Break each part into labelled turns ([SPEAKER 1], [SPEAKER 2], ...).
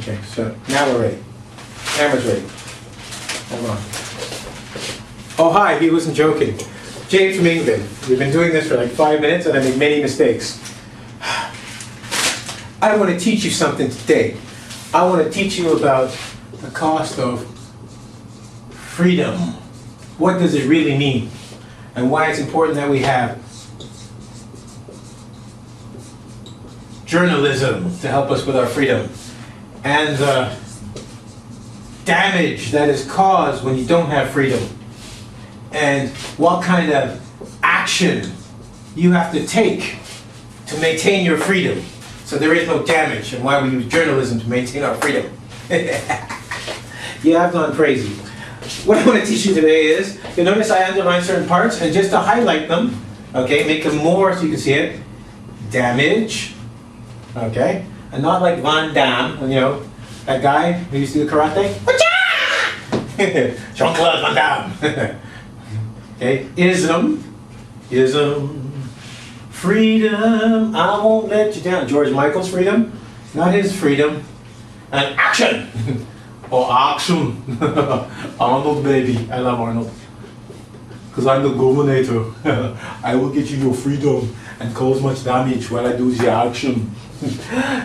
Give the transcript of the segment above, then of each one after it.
[SPEAKER 1] Okay, so now we're ready. Camera's ready. Hold on. Oh, hi, he wasn't joking. James from engVid. We've been doing this for like 5 minutes and I made many mistakes. I want to teach you something today. I want to teach you about the cost of freedom. What does it really mean? And why it's important that we have journalism to help us with our freedom. And the damage that is caused when you don't have freedom. And what kind of action you have to take to maintain your freedom. So there is no damage, and why we use journalism to maintain our freedom. Yeah, I've gone crazy. What I want to teach you today is, you'll notice I underline certain parts, and just to highlight them, okay, make them more so you can see it. Damage, okay, and not like Van Damme, you know, that guy who used to do karate. Jean-Claude Van Damme. Okay, ism, freedom, I won't let you down. George Michael's freedom, not his freedom. And action, or action. Arnold, baby, I love Arnold. Because I'm the Governator. I will get you your freedom and cause much damage while I do the action.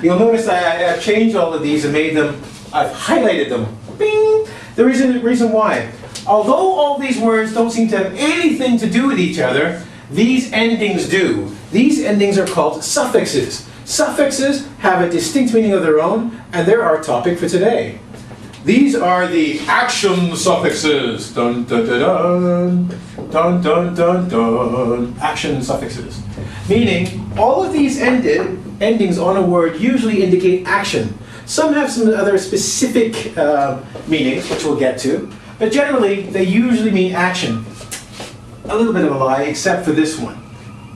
[SPEAKER 1] You'll notice I've changed all of these and made them, I've highlighted them. Bing! The reason why. Although all these words don't seem to have anything to do with each other, these endings do. These endings are called suffixes. Suffixes have a distinct meaning of their own, and they're our topic for today. These are the action suffixes. Dun dun dun dun, dun dun dun dun. Action suffixes. Meaning, all of these endings on a word usually indicate action. Some have some other specific meanings, which we'll get to. But generally, they usually mean action. A little bit of a lie, except for this one.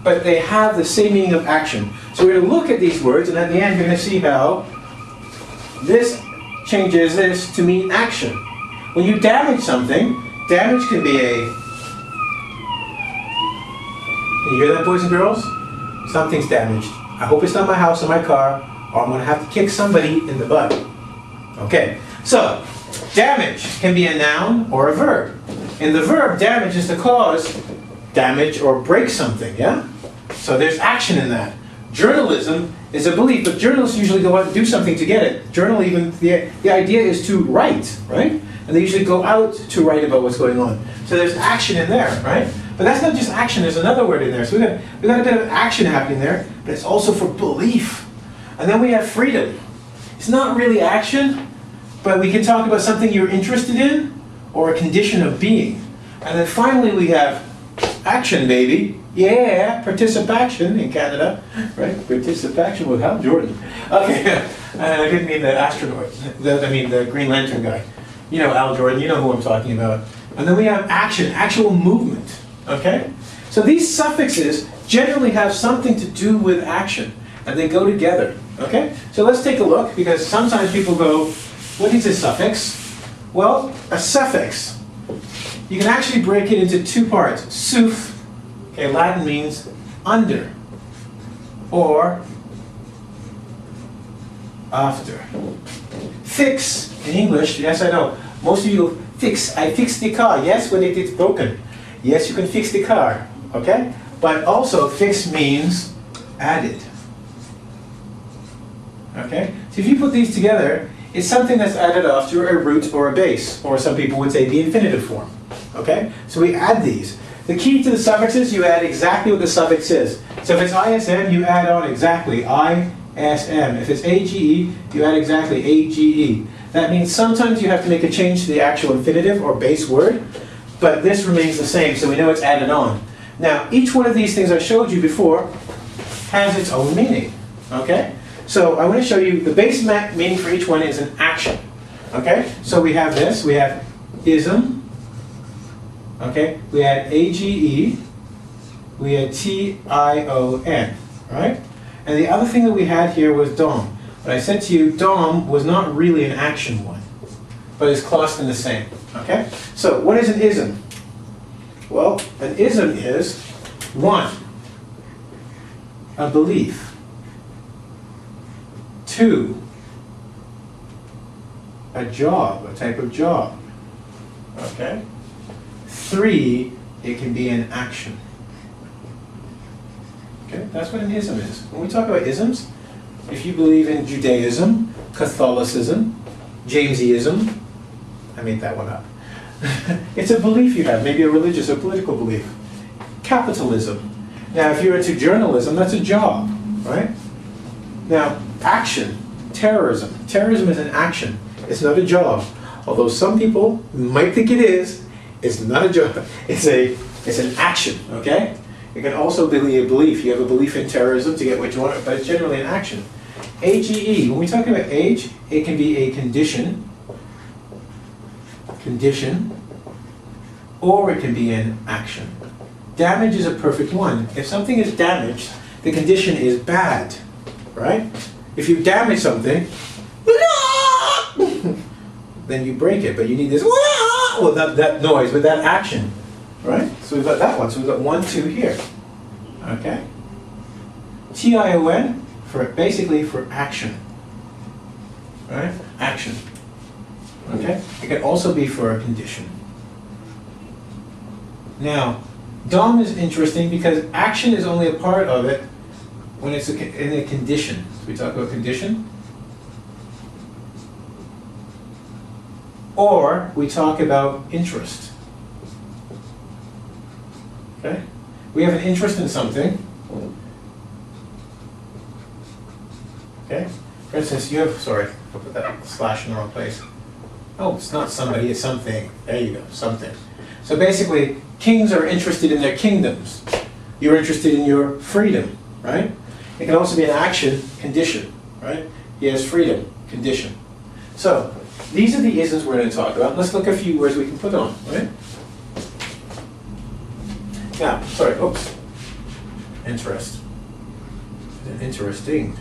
[SPEAKER 1] But they have the same meaning of action. So we're going to look at these words, and at the end, you're going to see how this changes this to mean action. When you damage something, damage can be a... Can you hear that, boys and girls? Something's damaged. I hope it's not my house or my car, or I'm going to have to kick somebody in the butt. Okay, so damage can be a noun or a verb. In the verb, damage is to cause damage or break something, yeah? So there's action in that. Journalism is a belief, but journalists usually go out and do something to get it. The idea is to write, right? And they usually go out to write about what's going on. So there's action in there, right? But that's not just action, there's another word in there. So we've got a bit of action happening there, but it's also for belief. And then we have freedom. It's not really action, but we can talk about something you're interested in or a condition of being. And then finally we have action, baby. Yeah, participation in Canada, right? Participation with Hal Jordan. Okay, I didn't mean the astronaut. I mean the Green Lantern guy. You know Al Jordan, you know who I'm talking about. And then we have action, actual movement, okay? So these suffixes generally have something to do with action, and they go together, okay? So let's take a look, because sometimes people go, what is a suffix? Well, a suffix, you can actually break it into two parts. Suff, okay, Latin means under, or after. Fix, in English, yes I know, most of you go, fix, I fixed the car. Yes, when it is broken. Yes, you can fix the car, okay? But also, fix means added. Okay? So if you put these together, it's something that's added after a root or a base, or some people would say the infinitive form. Okay? So we add these. The key to the suffixes, you add exactly what the suffix is. So if it's ISM, you add on exactly ISM. If it's AGE, you add exactly AGE. That means sometimes you have to make a change to the actual infinitive or base word, but this remains the same, so we know it's added on. Now, each one of these things I showed you before has its own meaning. Okay? So I want to show you the base meaning for each one is an action. Okay? So we have this, we have ism, okay? We had AGE, we had TION, right? And the other thing that we had here was DOM. But I said to you, DOM was not really an action one, but it's close in the same. Okay? So what is an ism? Well, an ism is, one, a belief. Two, a job, a type of job. Okay? 3, it can be an action. Okay? That's what an ism is. When we talk about isms, if you believe in Judaism, Catholicism, Jamesism, I made that one up. It's a belief you have, maybe a religious or political belief. Capitalism. Now, if you're into journalism, that's a job, right? Now, action, terrorism. Terrorism is an action. It's not a job. Although some people might think it is, it's not a job. It's an action, okay? It can also be a belief. You have a belief in terrorism to get what you want, but it's generally an action. AGE, when we talk about age, it can be a condition, or it can be an action. Damage is a perfect one. If something is damaged, the condition is bad, right? If you damage something, then you break it, but you need this, well, that noise with that action, right? So we've got that one. So we've got 1, 2 here, okay? tion, basically for action, right? Action, okay? It can also be for a condition. Now, DOM is interesting because action is only a part of it when it's in a condition. So we talk about condition. Or we talk about interest. Okay? We have an interest in something. Okay? For instance, you have, sorry, I'll put that slash in the wrong place. Oh, it's not somebody, it's something. There you go, something. So basically, kings are interested in their kingdoms. You're interested in your freedom, right? It can also be an action, condition, right? He has freedom, condition. So, these are the isms we're going to talk about. Let's look at a few words we can put on, right? Now, sorry, oops. Interest. Interesting.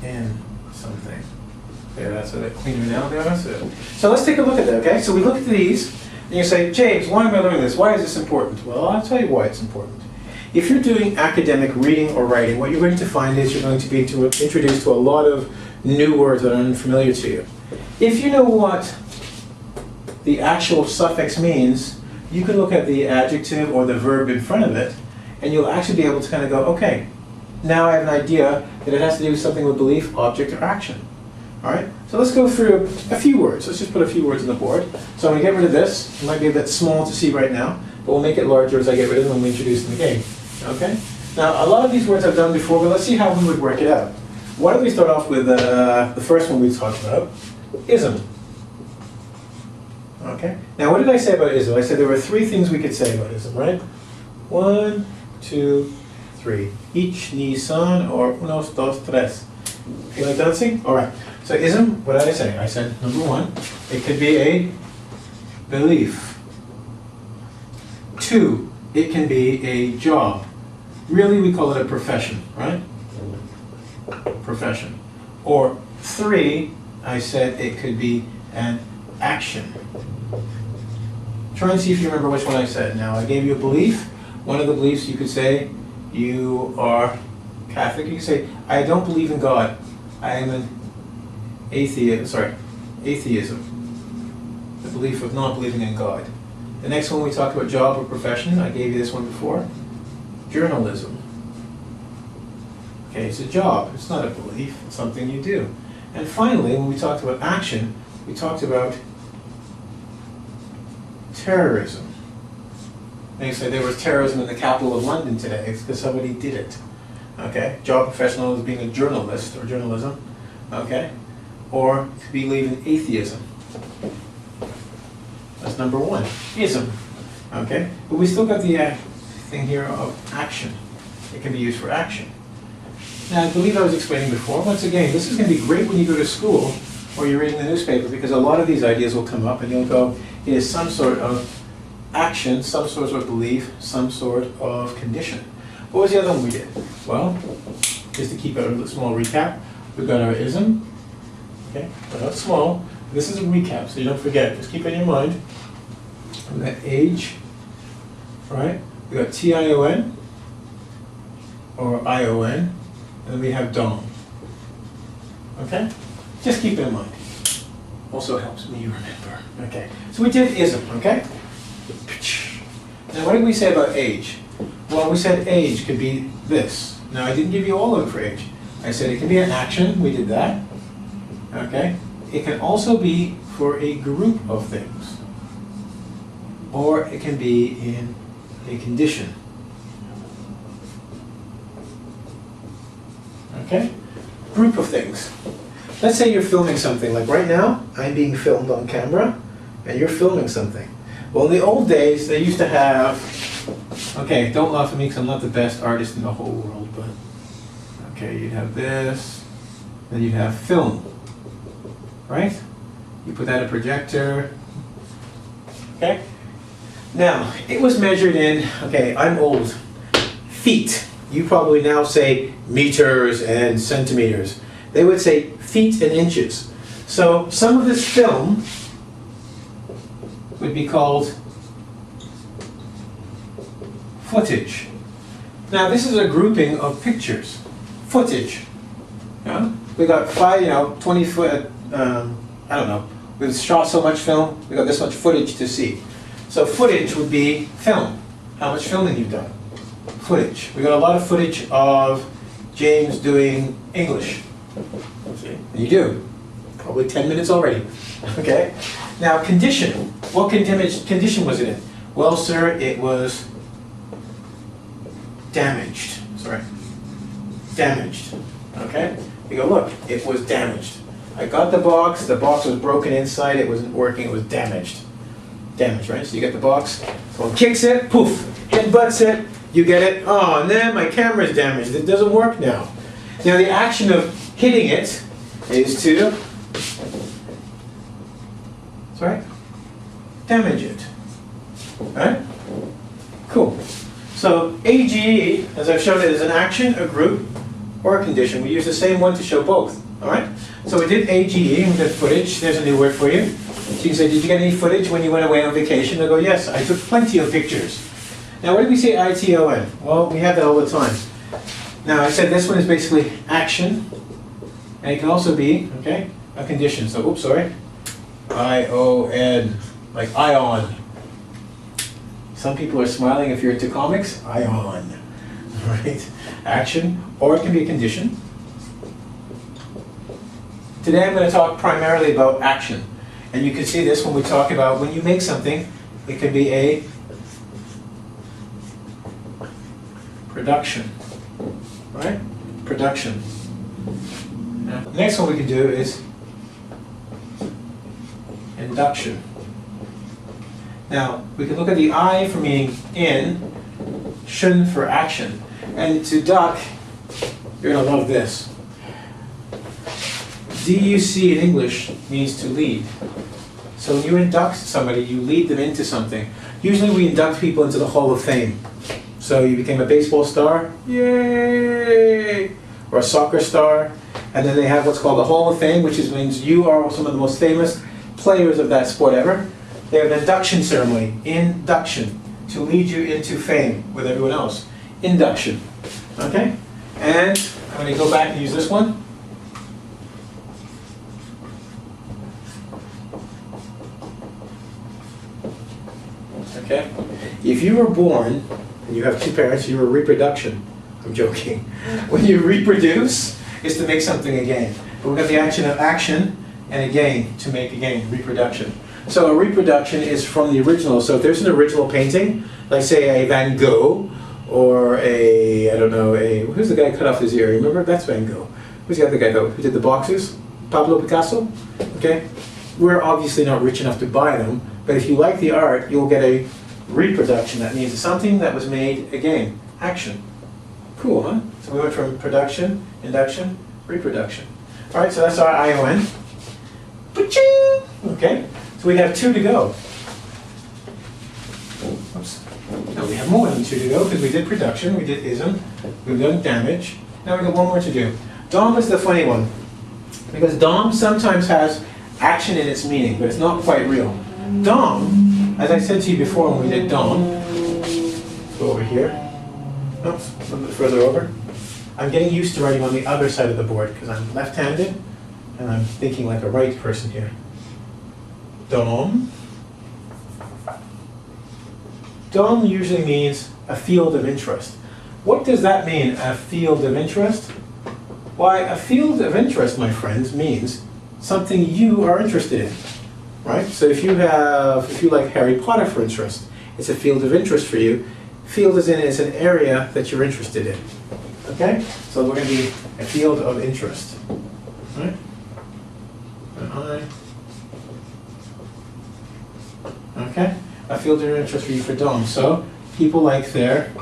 [SPEAKER 1] In something. Okay, that's a bit cleaner now, there. So let's take a look at that, okay? So we look at these, and you say, James, why am I learning this? Why is this important? Well, I'll tell you why it's important. If you're doing academic reading or writing, what you're going to find is you're going to be introduced to a lot of new words that are unfamiliar to you. If you know what the actual suffix means, you can look at the adjective or the verb in front of it, and you'll actually be able to kind of go, okay, now I have an idea that it has to do with something with belief, object, or action. All right, so let's go through a few words. Let's just put a few words on the board. So I'm going to get rid of this. It might be a bit small to see right now, but we'll make it larger as I get rid of them when we introduce them again. Okay? Now, a lot of these words I've done before, but let's see how we would work it out. Why don't we start off with the first one we talked about, ism. Okay? Now, what did I say about ism? I said there were 3 things we could say about ism, right? 1, 2, 3. Ich, ni, son, or unos, dos, tres. Feel like dancing? All right. So ism, what did I say? I said, number 1, it could be a belief. 2, it can be a job. Really, we call it a profession, right? Profession. Or 3, I said it could be an action. Try and see if you remember which one I said. Now, I gave you a belief. One of the beliefs you could say, you are Catholic. You can say, I don't believe in God. I am an atheism. The belief of not believing in God. The next one we talked about job or profession. I gave you this one before. Journalism. Okay, it's a job. It's not a belief. It's something you do. And finally, when we talked about action, we talked about terrorism. And you say there was terrorism in the capital of London today. It's because somebody did it. Okay, job professional is being a journalist or journalism. Okay, or to believe in atheism. That's number 1, ism. Okay, but we still got the thing here of action. It can be used for action. Now, I believe I was explaining before. Once again, this is going to be great when you go to school or you're reading the newspaper because a lot of these ideas will come up and you'll go, it is some sort of action, some sort of belief, some sort of condition. What was the other one we did? Well, just to keep a small recap, we've got our ism. Okay, but not small. This is a recap, so you don't forget. Just keep it in your mind. We've got age, right? We've got tion, or ion, and then we have dom. Okay? Just keep it in mind. also helps me remember. Okay, so we did ism, okay? Now what did we say about age? Well, we said age could be this. Now I didn't give you all of it for age. I said it can be an action, we did that. Okay? It can also be for a group of things. Or it can be in a condition. Okay? Group of things. Let's say you're filming something, like right now, I'm being filmed on camera, and you're filming something. Well, in the old days, they used to have, okay, don't laugh at me because I'm not the best artist in the whole world, but, okay, you'd have this, then you'd have film, right? You put that in a projector, okay? Now, it was measured in, okay, I'm old, feet. You probably now say meters and centimeters. They would say feet and inches. So some of this film would be called footage. Now this is a grouping of pictures. Footage. Yeah? We got 20 foot, I don't know, we've shot so much film, we got this much footage to see. So footage would be film. How much filming you've done. Footage. We got a lot of footage of James doing English. See? You do. Probably 10 minutes already. Okay? Now condition. What condition was it in? Well, sir, it was damaged. Sorry. Damaged. Okay? You go, look, it was damaged. I got the box was broken inside, it wasn't working, it was damaged. Damaged, right? So you get the box, someone kicks it, poof, headbutts it, you get it, oh, and then my camera's damaged, it doesn't work now. Now the action of hitting it is to, sorry, damage it. Alright? Cool. So AGE, as I've shown it, is an action, a group, or a condition. We use the same one to show both. Alright? So we did AGE, we did footage, there's a new word for you. So you can say, did you get any footage when you went away on vacation? They'll go, yes, I took plenty of pictures. Now what did we say ITON? Well, we have that all the time. Now I said this one is basically action, and it can also be, okay, a condition. So, oops, sorry. ION, like ion. Some people are smiling if you're into comics. Ion, right? Action, or it can be a condition. Today I'm going to talk primarily about action. And you can see this when we talk about when you make something, it could be a production, right? Production. Now, the next one we can do is induction. Now, we can look at the I for meaning in, shun for action. And to duck, you're going to love this. DUC in English means to lead. So when you induct somebody, you lead them into something. Usually we induct people into the Hall of Fame. So you became a baseball star, yay! Or a soccer star. And then they have what's called the Hall of Fame, which means you are some of the most famous players of that sport ever. They have an induction ceremony, induction, to lead you into fame with everyone else. Induction, okay? And I'm going to go back and use this one. Okay? If you were born, and you have two parents, you were reproduction. I'm joking. When you reproduce, it's to make something again. But we've got the action of action and again, to make again, reproduction. So a reproduction is from the original. So if there's an original painting, like say a Van Gogh, or a, I don't know, who's the guy who cut off his ear? Remember? That's Van Gogh. Who's the other guy though, who did the boxes? Pablo Picasso? Okay? We're obviously not rich enough to buy them, but if you like the art, you'll get a reproduction. That means something that was made again. Action. Cool, huh? So we went from production, induction, reproduction. All right, so that's our ION. Pa-ching! Okay, so we have 2 to go. Oops. No, we have more than 2 to go because we did production, we did ism, we've done damage. Now we got one more to do. DOM is the funny one because DOM sometimes has action in its meaning, but it's not quite real. DOM, as I said to you before when we did DOM, go over here. Oops, a little bit further over. I'm getting used to writing on the other side of the board because I'm left-handed and I'm thinking like a right person here. Dom. Dom usually means a field of interest. What does that mean, a field of interest? Why, a field of interest, my friends, means something you are interested in, right? So if you like Harry Potter, for interest, it's a field of interest for you. Field is an area that you're interested in, okay? So we're going to be a field of interest, right? Okay, a field of interest for you for Dom. So people like their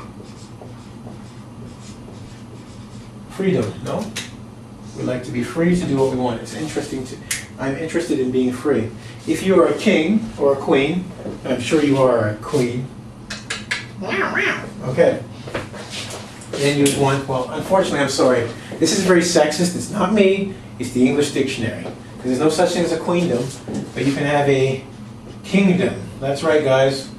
[SPEAKER 1] freedom, no? We like to be free to do what we want. It's interesting to, I'm interested in being free. If you are a king or a queen, and I'm sure you are a queen, okay, then you'd want, well, unfortunately, I'm sorry, this is very sexist. It's not me, it's the English dictionary. Because there's no such thing as a queendom, but you can have a kingdom. That's right, guys.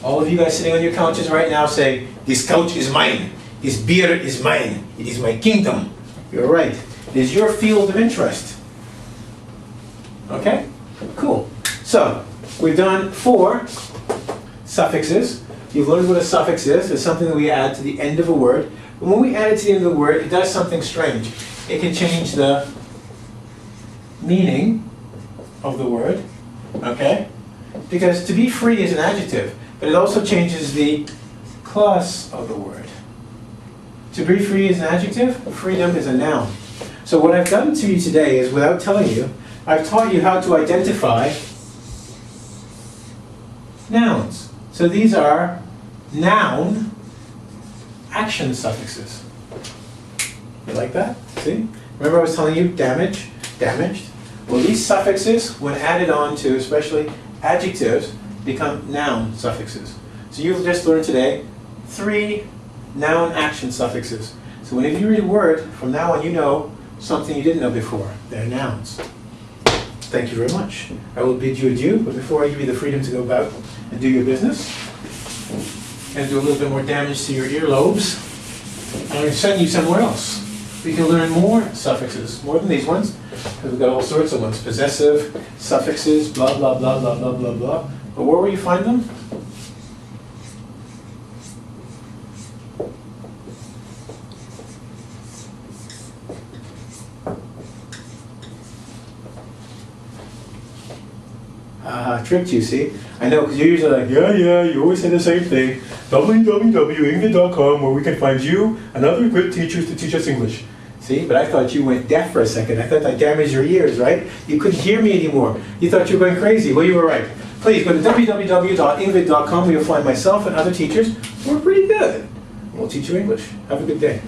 [SPEAKER 1] All of you guys sitting on your couches right now say, this couch is mine, this beer is mine, it is my kingdom. You're right. It is your field of interest. Okay? Cool. So, we've done 4 suffixes. You've learned what a suffix is. It's something that we add to the end of a word. But when we add it to the end of the word, it does something strange. It can change the meaning of the word. Okay? Because to be free is an adjective, but it also changes the class of the word. To be free is an adjective, freedom is a noun. So what I've done to you today is, without telling you, I've taught you how to identify nouns. So these are noun action suffixes. You like that? See? Remember I was telling you damage, damaged? Well, these suffixes, when added on to especially adjectives, become noun suffixes. So you've just learned today 3 noun action suffixes. So whenever you read a word, from now on you know something you didn't know before. They're nouns. Thank you very much. I will bid you adieu, but before I give you the freedom to go about and do your business, and do a little bit more damage to your earlobes, I'm going to send you somewhere else. We can learn more suffixes, more than these ones, because we've got all sorts of ones. Possessive, suffixes, blah, blah, blah, blah, blah, blah, blah. But where will you find them? Tricked you, see? I know, because you're usually like, yeah, you always say the same thing. www.engvid.com, where we can find you and other good teachers to teach us English. See? But I thought you went deaf for a second. I thought I damaged your ears, right? You couldn't hear me anymore. You thought you were going crazy. Well, you were right. Please go to www.engvid.com, where you'll find myself and other teachers who are pretty good. We'll teach you English. Have a good day.